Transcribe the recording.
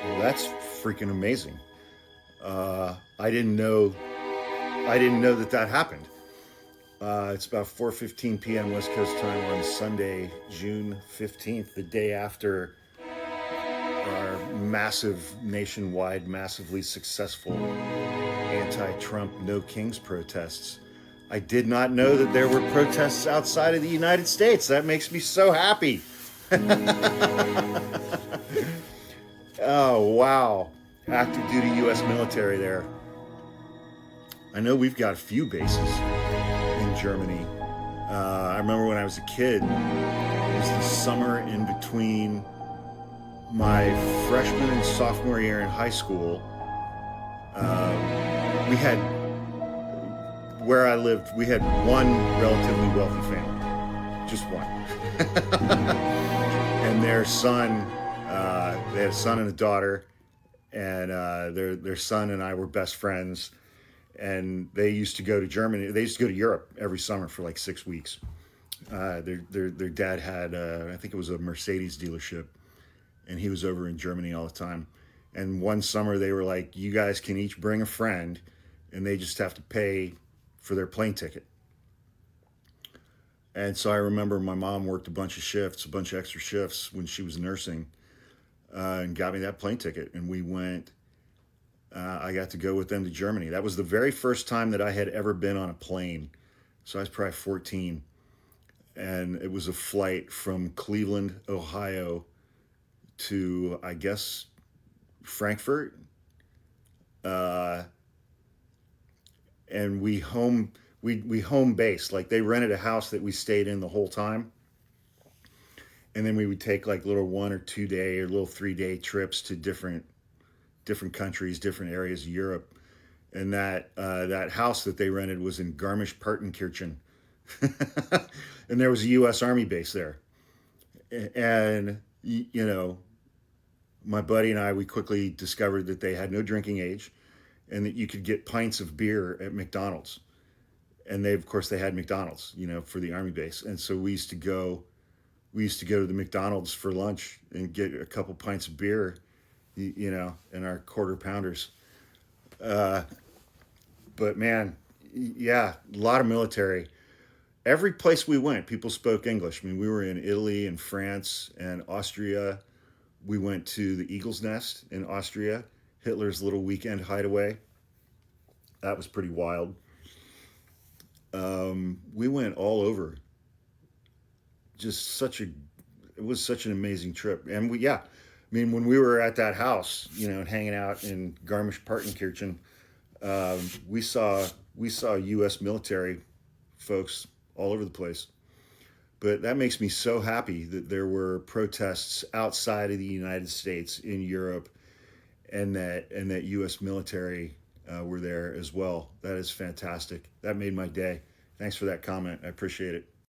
Well, that's freaking amazing. I didn't know. I didn't know that that happened. It's about 4:15 p.m. West Coast time on Sunday, June 15th, the day after our massive nationwide, massively successful anti-Trump No Kings protests. I did not know that there were protests outside of the United States. That makes me so happy. Oh, wow. Active duty U.S. military there. I know we've got a few bases in Germany. I remember when I was a kid, it was the summer in between my freshman and sophomore year in high school. We had, where I lived, we had one relatively wealthy family, just one. And their son, they had a son and a daughter, and their son and I were best friends. And they used to go to Germany. They used to go to Europe every summer for like 6 weeks. Their dad had, I think it was a Mercedes dealership, and he was over in Germany all the time. And one summer they were like, "You guys can each bring a friend, and they just have to pay for their plane ticket." And so I remember my mom worked a bunch of shifts, a bunch of extra shifts when she was nursing, and got me that plane ticket. And we went. I got to go with them to Germany. That was the very first time that I had ever been on a plane. So I was probably 14. And it was a flight from Cleveland, Ohio to, I guess, Frankfurt. Uh, and we home based. Like they rented a house that we stayed in the whole time. And then we would take like little 1 or 2 day or little 3 day trips to different countries, different areas of Europe. And that house that they rented was in Garmisch-Partenkirchen. And there was a U.S. Army base there. And, my buddy and I, we quickly discovered that they had no drinking age and that you could get pints of beer at McDonald's. And of course, they had McDonald's, for the Army base. And so we used to go to the McDonald's for lunch and get a couple pints of beer, and our quarter pounders. Uh, but man, yeah, a lot of military. Every place we went, people spoke English. I mean, we were in Italy and France and Austria. We went to the Eagle's Nest in Austria, Hitler's little weekend hideaway. That was pretty wild. We went all over. Just it was such an amazing trip. And yeah, I mean, when we were at that house, and hanging out in Garmisch-Partenkirchen, we saw U.S. military folks all over the place. But that makes me so happy that there were protests outside of the United States in Europe, and that U.S. military were there as well. That is fantastic. That made my day. Thanks for that comment. I appreciate it.